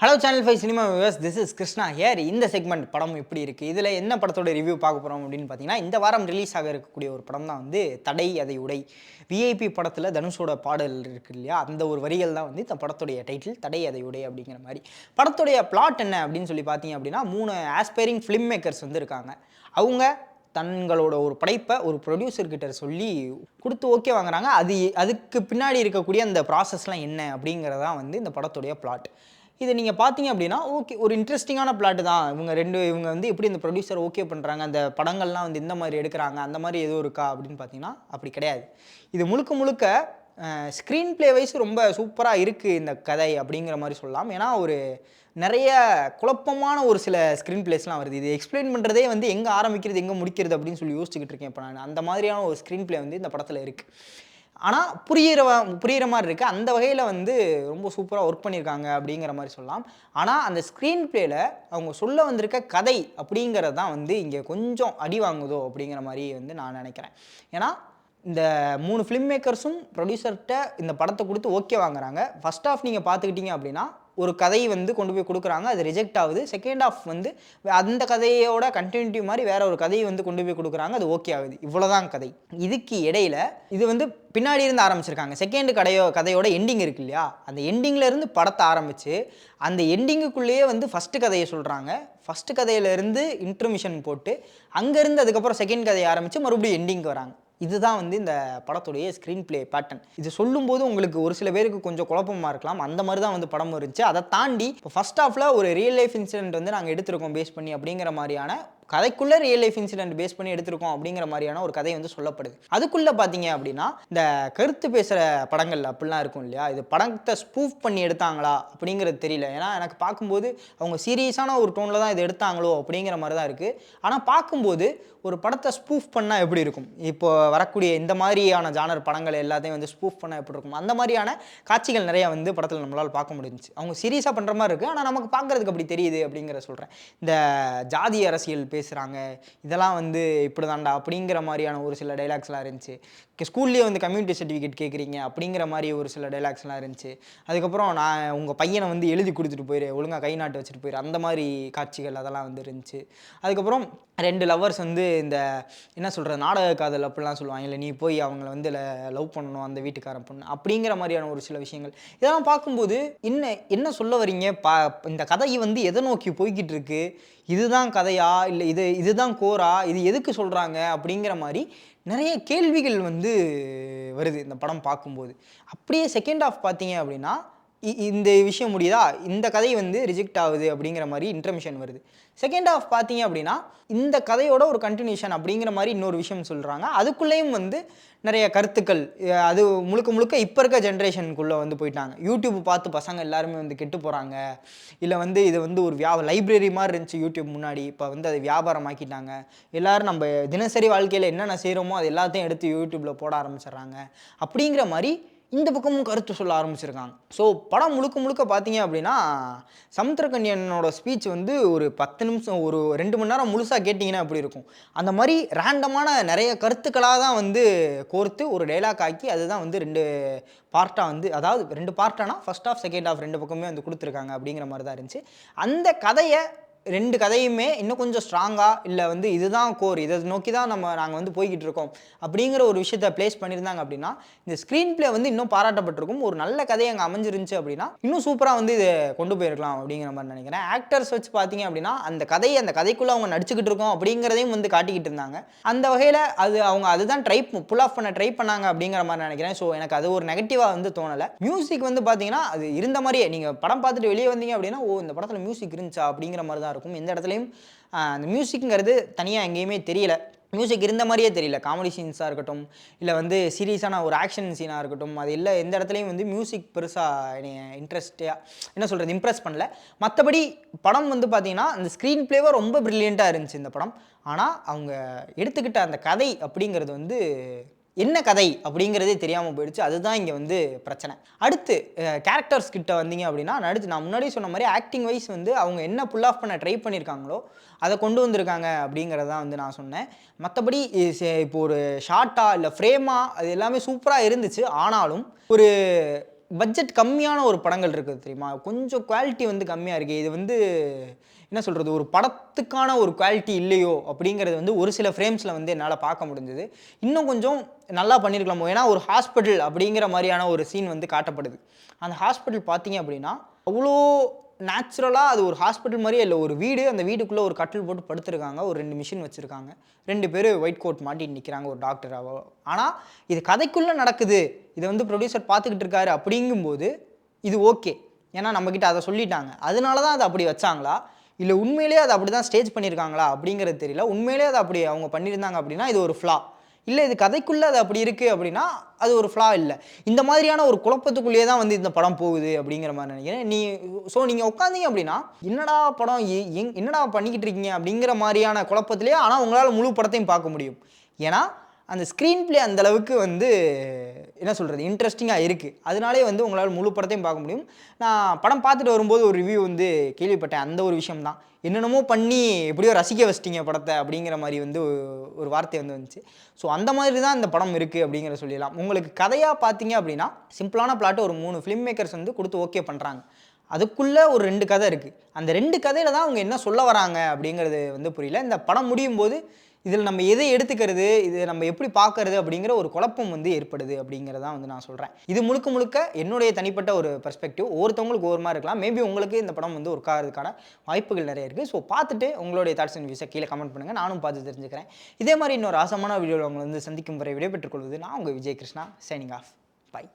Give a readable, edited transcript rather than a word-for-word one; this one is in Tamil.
Hello channel 5 cinema viewers, this is Krishna here. இந்த செக்மெண்ட் படம் எப்படி இருக்குது, இதில் என்ன படத்தோட ரிவ்யூ பார்க்க போகிறோம் அப்படின்னு பார்த்தீங்கன்னா, இந்த வாரம் ரிலீஸ் ஆக இருக்கக்கூடிய ஒரு படம் தான் வந்து தடை அதை உடை. விஐபி படத்தில் தனுஷோட பாடல் இருக்குது இல்லையா, அந்த ஒரு வரிகள் தான் வந்து இந்த படத்துடைய டைட்டில் தடை அதை உடை அப்படிங்கிற மாதிரி. படத்துடைய பிளாட் என்ன அப்படின்னு சொல்லி பார்த்தீங்க அப்படின்னா, 3 ஆஸ்பைரிங் ஃபிலிம் மேக்கர்ஸ் வந்து இருக்காங்க. அவங்க தங்களோட ஒரு படைப்பை ஒரு ப்ரொடியூசர்கிட்ட சொல்லி கொடுத்து ஓகே வாங்குறாங்க. அதுக்கு பின்னாடி இருக்கக்கூடிய அந்த ப்ராசஸ்லாம் என்ன அப்படிங்கிறதான் வந்து இந்த படத்துடைய பிளாட். இதை நீங்கள் பார்த்தீங்க அப்படின்னா ஓகே, ஒரு இன்ட்ரெஸ்டிங்கான பிளாட்டு தான். இவங்க வந்து எப்படி இந்த ப்ரொடியூசர் ஓகே பண்ணுறாங்க, அந்த படங்கள்லாம் வந்து இந்த மாதிரி எடுக்கிறாங்க, அந்த மாதிரி எதுவும் இருக்கா அப்படின்னு பார்த்தீங்கன்னா அப்படி கிடையாது. இது முழுக்க முழுக்க ஸ்க்ரீன் ப்ளே வைஸ் ரொம்ப சூப்பராக இருக்குது இந்த கதை அப்படிங்கிற மாதிரி சொல்லலாம். ஏன்னா ஒரு நிறைய குழப்பமான ஒரு சில ஸ்க்ரீன் ப்ளேஸ்லாம் வருது. இது எக்ஸ்பிளைன் பண்ணுறதே வந்து எங்கே ஆரம்பிக்கிறது எங்கே முடிக்கிறது அப்படின்னு சொல்லி யோசிச்சுக்கிட்டு இருக்கேன் இப்போ நான். அந்த மாதிரியான ஒரு ஸ்க்ரீன் ப்ளே வந்து இந்த படத்தில் இருக்குது. ஆனால் புரியிற மாதிரி இருக்குது. அந்த வகையில் வந்து ரொம்ப சூப்பராக ஒர்க் பண்ணியிருக்காங்க அப்படிங்கிற மாதிரி சொல்லலாம். ஆனால் அந்த ஸ்க்ரீன் ப்ளேயில் அவங்க சொல்ல வந்திருக்க கதை அப்படிங்கிறது தான் வந்து இங்கே கொஞ்சம் அடி வாங்குதோ அப்படிங்கிற மாதிரி வந்து நான் நினைக்கிறேன். ஏன்னா இந்த 3 ஃபிலிம் மேக்கர்ஸும் ப்ரொடியூசர்கிட்ட இந்த படத்தை கொடுத்து ஓகே வாங்குறாங்க. ஃபர்ஸ்ட் ஆஃப் நீங்கள் பார்த்துக்கிட்டீங்க அப்படின்னா ஒரு கதையை வந்து கொண்டு போய் கொடுக்குறாங்க, அது ரிஜெக்ட் ஆகுது. செகண்ட் ஆஃப் வந்து அந்த கதையோட கண்டினியூட்டி மாதிரி வேற ஒரு கதையை வந்து கொண்டு போய் கொடுக்குறாங்க, அது ஓகே ஆகுது. இவ்வளோதான் கதை. இதுக்கு இடையில இது வந்து பின்னாடி இருந்து ஆரம்பிச்சிருக்காங்க. செகண்ட் கதையோட எண்டிங் இருக்கு இல்லையா, அந்த எண்டிங்கில் இருந்து படத்தை ஆரம்பித்து அந்த எண்டிங்குக்குள்ளேயே வந்து ஃபஸ்ட்டு கதையை சொல்கிறாங்க. ஃபஸ்ட்டு கதையிலேருந்து இன்ட்ரமிஷன் போட்டு அங்கேருந்து அதுக்கப்புறம் செகண்ட் கதையை ஆரம்பித்து மறுபடியும் எண்டிங்க்கு வராங்க. இதுதான் வந்து இந்த படத்துடைய ஸ்க்ரீன் ப்ளே பேட்டர்ன். இது சொல்லும்போது உங்களுக்கு ஒரு சில பேருக்கு கொஞ்சம் குழப்பமாக இருக்கலாம். அந்த மாதிரி தான் வந்து படம் இருந்துச்சு. அதை தாண்டி இப்போ ஃபர்ஸ்ட் ஹாஃபில் ஒரு ரியல் லைஃப் இன்சிடென்ட் வந்து நாங்கள் எடுத்திருக்கோம் பேஸ் பண்ணி அப்படிங்கிற மாதிரியான கதைக்குள்ளே ரியல் லைஃப் இன்சிடென்ட் பேஸ் பண்ணி எடுத்திருக்கோம் அப்படிங்கிற மாதிரியான ஒரு கதை வந்து சொல்லப்படுது. அதுக்குள்ளே பார்த்தீங்க அப்படின்னா இந்த கருத்து பேசுகிற படங்கள் அப்படிலாம் இருக்கும் இல்லையா, இது படத்தை ஸ்பூஃப் பண்ணி எடுத்தாங்களா அப்படிங்கிறது தெரியல. ஏன்னா எனக்கு பார்க்கும்போது அவங்க சீரியஸான ஒரு டோனில் தான் இதை எடுத்தாங்களோ அப்படிங்கிற மாதிரி தான் இருக்குது. ஆனால் பார்க்கும்போது ஒரு படத்தை ஸ்பூஃப் பண்ணால் எப்படி இருக்கும், இப்போ வரக்கூடிய இந்த மாதிரியான ஜானர் படங்கள் எல்லாத்தையும் வந்து ஸ்பூஃப் பண்ணால் எப்படி இருக்கும், அந்த மாதிரியான காட்சிகள் நிறையா வந்து படத்தில் நம்மளால் பார்க்க முடிஞ்சிச்சு. அவங்க சீரியஸாக பண்ணுற மாதிரி இருக்குது, ஆனால் நமக்கு பார்க்குறதுக்கு அப்படி தெரியுது அப்படிங்கிற சொல்கிறேன். இந்த ஜாதி அரசியல் பேசுகிறாங்க, இதெல்லாம் வந்து இப்படி தாண்டா அப்படிங்கிற மாதிரியான ஒரு சில டைலாக்ஸ்லாம் இருந்துச்சு. ஸ்கூல்லேயே வந்து கம்யூனிட்டி சர்டிஃபிகேட் கேட்குறீங்க அப்படிங்கிற மாதிரி ஒரு சில டைலாக்ஸ்லாம் இருந்துச்சு. அதுக்கப்புறம் நான் உங்கள் பையனை வந்து எழுதி கொடுத்துட்டு போயிரு, ஒழுங்காக கை நாட்டு வச்சுட்டு போயிரு, அந்த மாதிரி காட்சிகள் அதெல்லாம் வந்து இருந்துச்சு. அதுக்கப்புறம் 2 லவ்வர்ஸ் வந்து இந்த என்ன சொல்கிறது, நாடக காதல் அப்படிலாம் சொல்லுவாங்க இல்லை, நீ போய் அவங்கள வந்து லவ் பண்ணணும் அந்த வீட்டுக்காரன் பொண்ணு அப்படிங்கிற மாதிரியான ஒரு சில விஷயங்கள். இதெல்லாம் பார்க்கும்போது என்ன சொல்ல வரீங்க, இந்த கதை வந்து எதை நோக்கி போய்கிட்டு இருக்கு, இதுதான் கதையா இல்லை இதுதான் கோரா, இது எதுக்கு சொல்கிறாங்க அப்படிங்கிற மாதிரி நிறைய கேள்விகள் வந்து வருது இந்த படம் பார்க்கும்போது. அப்படியே செகண்ட் ஹாஃப் பார்த்தீங்க அப்படின்னா இந்த விஷயம் முடியுதா, இந்த கதை வந்து ரிஜெக்ட் ஆகுது அப்படிங்கிற மாதிரி இன்ட்ரமிஷன் வருது. செகண்ட் ஹாஃப் பார்த்தீங்க அப்படின்னா இந்த கதையோட ஒரு கண்டினியூஷன் அப்படிங்கிற மாதிரி இன்னொரு விஷயம் சொல்கிறாங்க. அதுக்குள்ளேயும் வந்து நிறைய கருத்துக்கள், அது முழுக்க முழுக்க இப்போ இருக்க ஜென்ரேஷனுக்குள்ளே வந்து போயிட்டாங்க. யூடியூப் பார்த்து பசங்க எல்லாருமே வந்து கெட்டு போகிறாங்க, இல்லை வந்து இது வந்து ஒரு லைப்ரரி மாதிரி இருந்துச்சு யூடியூப் முன்னாடி, இப்போ வந்து அதை வியாபாரமாக்கிட்டாங்க. எல்லோரும் நம்ம தினசரி வாழ்க்கையில் என்னென்ன செய்கிறோமோ அது எல்லாத்தையும் எடுத்து யூடியூப்பில் போட ஆரம்பிச்சிடுறாங்க அப்படிங்கிற மாதிரி இந்த பக்கமும் கருத்து சொல்ல ஆரம்பிச்சிருக்காங்க. ஸோ படம் முழுக்க பார்த்தீங்க அப்படின்னா சமுத்திரக்கன்யனோட ஸ்பீச் வந்து ஒரு 10 நிமிஷம், ஒரு 2 மணி நேரம் முழுசாக கேட்டிங்கன்னா எப்படி இருக்கும், அந்த மாதிரி ரேண்டமான நிறைய கருத்துக்களாக தான் வந்து கோர்த்து ஒரு டைலாக் ஆக்கி அதுதான் வந்து 2 பார்ட்டாக வந்து, அதாவது 2 பார்ட்டானா ஃபர்ஸ்ட் ஆஃப் செகண்ட் ஆஃப் 2 பக்கமே வந்து கொடுத்துருக்காங்க அப்படிங்கிற மாதிரி தான் இருந்துச்சு. அந்த கதையை 2 கதையுமே இன்னும் கொஞ்சம் ஸ்ட்ராங்காக, இல்லை வந்து இதுதான் கோர், இதை நோக்கி தான் நாங்கள் வந்து போய்கிட்டு இருக்கோம் அப்படிங்கிற ஒரு விஷயத்தை ப்ளேஸ் பண்ணியிருந்தாங்க அப்படின்னா இந்த ஸ்க்ரீன் ப்ளே வந்து இன்னும் பாராட்டப்பட்டிருக்கும். ஒரு நல்ல கதையை அங்கே அமைஞ்சிருந்துச்சு அப்படின்னா இன்னும் சூப்பராக வந்து இதை கொண்டு போயிருக்கலாம் அப்படிங்கிற மாதிரி நினைக்கிறேன். ஆக்டர்ஸ் வச்சு பார்த்தீங்க அப்படின்னா அந்த கதைக்குள்ளே அவங்க நடிச்சுக்கிட்டு இருக்கோம் அப்படிங்கிறதையும் வந்து காட்டிக்கிட்டு இருந்தாங்க. அந்த வகையில் அவங்க அதுதான் புல் ஆஃப் பண்ண ட்ரை பண்ணாங்க அப்படிங்கிற மாதிரி நினைக்கிறேன். ஸோ எனக்கு அது ஒரு நெகட்டிவாக வந்து தோணலை. மியூசிக் வந்து பார்த்தீங்கன்னா அது இருந்த மாதிரியே, நீங்கள் படம் பார்த்துட்டு வெளியே வந்தீங்க அப்படின்னா இந்த படத்தில் மியூசிக் இருந்துச்சா அப்படிங்கிற மாதிரி தான் இருக்கும். எந்த இடத்துலையும் அந்த மியூசிக்ங்கிறது தனியாக எங்கேயுமே தெரியல, மியூசிக் இருந்த மாதிரியே தெரியல. காமெடி சீன்ஸாக இருக்கட்டும், இல்லை வந்து சீரியஸான ஒரு ஆக்ஷன் சீனாக இருக்கட்டும், அது இல்லை எந்த இடத்துலையும் வந்து மியூசிக் பெருசாக என்ன சொல்கிறது இம்ப்ரெஸ் பண்ணல. மற்றபடி படம் வந்து பார்த்தீங்கன்னா அந்த ஸ்க்ரீன் ப்ளேவை ரொம்ப ப்ரில்லியண்ட்டாக இருந்துச்சு இந்த படம். ஆனால் அவங்க எடுத்துக்கிட்ட அந்த கதை அப்படிங்கிறது வந்து என்ன கதை அப்படிங்கிறதே தெரியாமல் போயிடுச்சு. அதுதான் இங்கே வந்து பிரச்சனை. அடுத்து கேரக்டர்ஸ் கிட்ட வந்தீங்க அப்படின்னா நான் முன்னாடியே சொன்ன மாதிரி ஆக்டிங் வைஸ் வந்து அவங்க என்ன புல் ஆஃப் பண்ண ட்ரை பண்ணியிருக்காங்களோ அதை கொண்டு வந்திருக்காங்க அப்படிங்கிறதான் வந்து நான் சொன்னேன். மற்றபடி இப்போ ஒரு ஷார்ட்டா இல்லை ஃப்ரேமா அது எல்லாமே சூப்பராக இருந்துச்சு. ஆனாலும் ஒரு பட்ஜெட் கம்மியான ஒரு படங்கள் இருக்குது தெரியுமா, கொஞ்சம் குவாலிட்டி வந்து கம்மியாக இருக்குது. இது வந்து என்ன சொல்கிறது, ஒரு படத்துக்கான ஒரு குவாலிட்டி இல்லையோ அப்படிங்கிறது வந்து ஒரு சில ஃப்ரேம்ஸில் வந்து என்னால் பார்க்க முடிஞ்சது. இன்னும் கொஞ்சம் நல்லா பண்ணியிருக்கலாமோ. ஏன்னா ஒரு ஹாஸ்பிட்டல் அப்படிங்கிற மாதிரியான ஒரு சீன் வந்து காட்டப்படுது. அந்த ஹாஸ்பிட்டல் பார்த்தீங்க அப்படின்னா அவ்வளோ நேச்சுரலாக அது ஒரு ஹாஸ்பிட்டல் மாதிரியே இல்லை. ஒரு வீடு, அந்த வீட்டுக்குள்ளே ஒரு கட்டில் போட்டு படுத்துருக்காங்க, ஒரு 2 மிஷின் வச்சுருக்காங்க, 2 பேர் ஒயிட் கோட் மாட்டிட்டு நிற்கிறாங்க, ஒரு டாக்டராவோ. ஆனால் இது கதைக்குள்ளே நடக்குது, இதை வந்து ப்ரொடியூசர் பார்த்துக்கிட்டு இருக்காரு அப்படிங்கும்போது இது ஓகே. ஏன்னா நம்மக்கிட்ட அதை சொல்லிட்டாங்க, அதனால தான் அதை அப்படி வச்சாங்களா, இல்லை உண்மையிலேயே அதை அப்படி தான் ஸ்டேஜ் பண்ணியிருக்காங்களா அப்படிங்கிறது தெரியல. உண்மையிலேயே அதை அப்படி அவங்க பண்ணியிருந்தாங்க அப்படின்னா இது ஒரு ஃப்ளா. இல்லை இது கதைக்குள்ளே அது அப்படி இருக்குது அப்படின்னா அது ஒரு ஃப்ளா இல்லை. இந்த மாதிரியான ஒரு குழப்பத்துக்குள்ளேயே தான் வந்து இந்த படம் போகுது அப்படிங்கிற மாதிரி நினைக்கிறேன். ஸோ நீங்கள் உட்காந்தீங்க அப்படின்னா என்னடா படம் என்னடா பண்ணிக்கிட்டு இருக்கீங்க அப்படிங்கிற மாதிரியான குழப்பத்திலே, ஆனால் உங்களால் முழு படத்தையும் பார்க்க முடியும். ஏன்னா அந்த ஸ்க்ரீன் பிளே அந்தளவுக்கு வந்து என்ன சொல்கிறது, இன்ட்ரெஸ்டிங்காக இருக்குது. அதனாலே வந்து உங்களால் முழு படத்தையும் பார்க்க முடியும். நான் படம் பார்த்துட்டு வரும்போது ஒரு ரிவ்யூ வந்து கேள்விப்பட்டேன், அந்த ஒரு விஷயம் தான். என்னென்னமோ பண்ணி எப்படியோ ரசிக்க வச்சிட்டிங்க படத்தை அப்படிங்கிற மாதிரி வந்து ஒரு வார்த்தை வந்து வந்துச்சு. ஸோ அந்த மாதிரி தான் இந்த படம் இருக்குது அப்படிங்கிற சொல்லிடலாம். உங்களுக்கு கதையாக பார்த்தீங்க அப்படின்னா சிம்பிளான பிளாட்டை ஒரு 3 ஃபிலிம் மேக்கர்ஸ் வந்து கொடுத்து ஓகே பண்ணுறாங்க. அதுக்குள்ளே ஒரு 2 கதை இருக்குது. அந்த 2 கதையில் தான் அவங்க என்ன சொல்ல வராங்க அப்படிங்கிறது வந்து புரியல. இந்த படம் முடியும் போது இதில் நம்ம எதை எடுத்துக்கிறது, இது நம்ம எப்படி பார்க்கறது அப்படிங்கிற ஒரு குழப்பம் வந்து ஏற்படுது அப்படிங்கிறதான் வந்து நான் சொல்கிறேன். இது முழுக்க முழுக்க என்னுடைய தனிப்பட்ட ஒரு பெர்ஸ்பெக்டிவ். ஒவ்வொருத்தவங்களுக்கு ஒவ்வொரு மாதிரி இருக்கலாம். மேபி உங்களுக்கு இந்த படம் வந்து ஒர்க் ஆகிறதுக்கான வாய்ப்புகள் நிறைய இருக்குது. ஸோ பார்த்துட்டு உங்களுடைய தாட்ஸ் அண்ட் வியூஸை கீழே கமெண்ட் பண்ணுங்கள், நானும் பார்த்து தெரிஞ்சுக்கிறேன். இதே மாதிரி இன்னொரு ஆசமான வீடியோவில் உங்களை வந்து சந்திக்கும் வரை விடைபெற்றுக் கொள்வது நான் உங்கள் Vijay Krishna. Signing off. By.